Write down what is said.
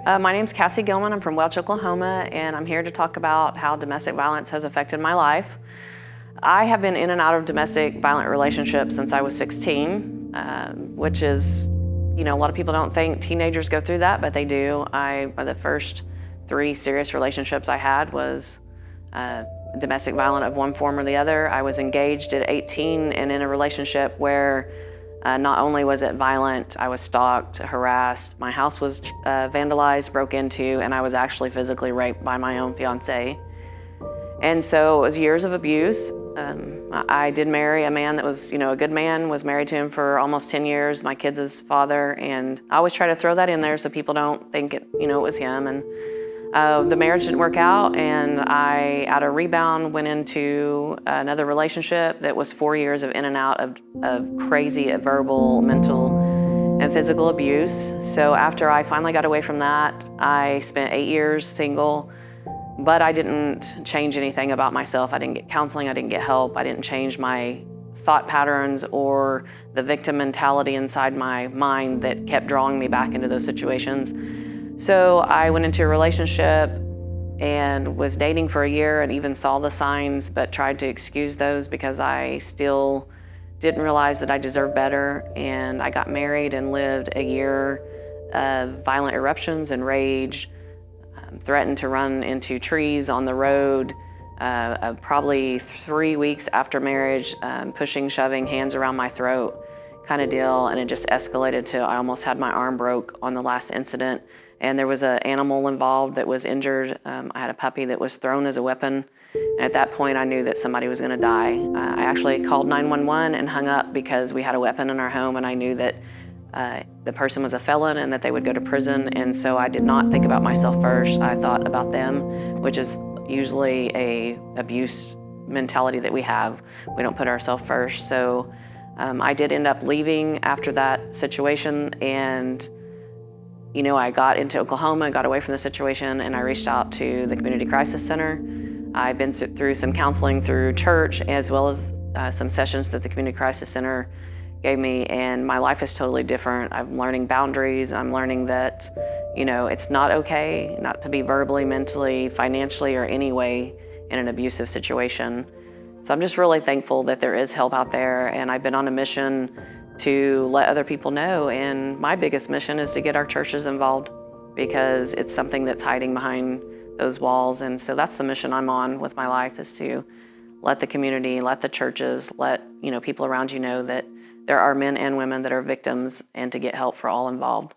My name's Cassie Gilman. I'm from Welch, Oklahoma, and I'm here to talk about how domestic violence has affected my life. I have been in and out of domestic violent relationships since I was 16, which is, a lot of people don't think teenagers go through that, but they do. The first 3 serious relationships I had was domestic violence of one form or the other. I was engaged at 18 and in a relationship where not only was it violent, I was stalked, harassed, my house was vandalized, broke into, and I was actually physically raped by my own fiance. And so it was years of abuse. I did marry a man that was, a good man, was married to him for almost 10 years, my kids' father, and I always try to throw that in there so people don't think it was him. And the marriage didn't work out, and I, out of rebound, went into another relationship that was 4 years of in and out of crazy verbal, mental, and physical abuse. So after I finally got away from that, I spent 8 years single, but I didn't change anything about myself. I didn't get counseling, I didn't get help, I didn't change my thought patterns or the victim mentality inside my mind that kept drawing me back into those situations. So I went into a relationship and was dating for a year and even saw the signs, but tried to excuse those because I still didn't realize that I deserved better. And I got married and lived a year of violent eruptions and rage, threatened to run into trees on the road, probably 3 weeks after marriage, pushing, shoving, hands around my throat kind of deal. And it just escalated to I almost had my arm broke on the last incident. And there was an animal involved that was injured. I had a puppy that was thrown as a weapon. And at that point, I knew that somebody was gonna die. I actually called 911 and hung up because we had a weapon in our home, and I knew that the person was a felon and that they would go to prison. And so I did not think about myself first. I thought about them, which is usually a abuse mentality that we have. We don't put ourselves first. So I did end up leaving after that situation, and I got into Oklahoma, got away from the situation, and I reached out to the Community Crisis Center. I've been through some counseling through church, as well as some sessions that the Community Crisis Center gave me, and my life is totally different. I'm learning boundaries. I'm learning that, it's not okay not to be verbally, mentally, financially, or any way in an abusive situation. So I'm just really thankful that there is help out there, and I've been on a mission to let other people know. And my biggest mission is to get our churches involved, because it's something that's hiding behind those walls. And so that's the mission I'm on with my life, is to let the community, let the churches, let people around you know that there are men and women that are victims, and to get help for all involved.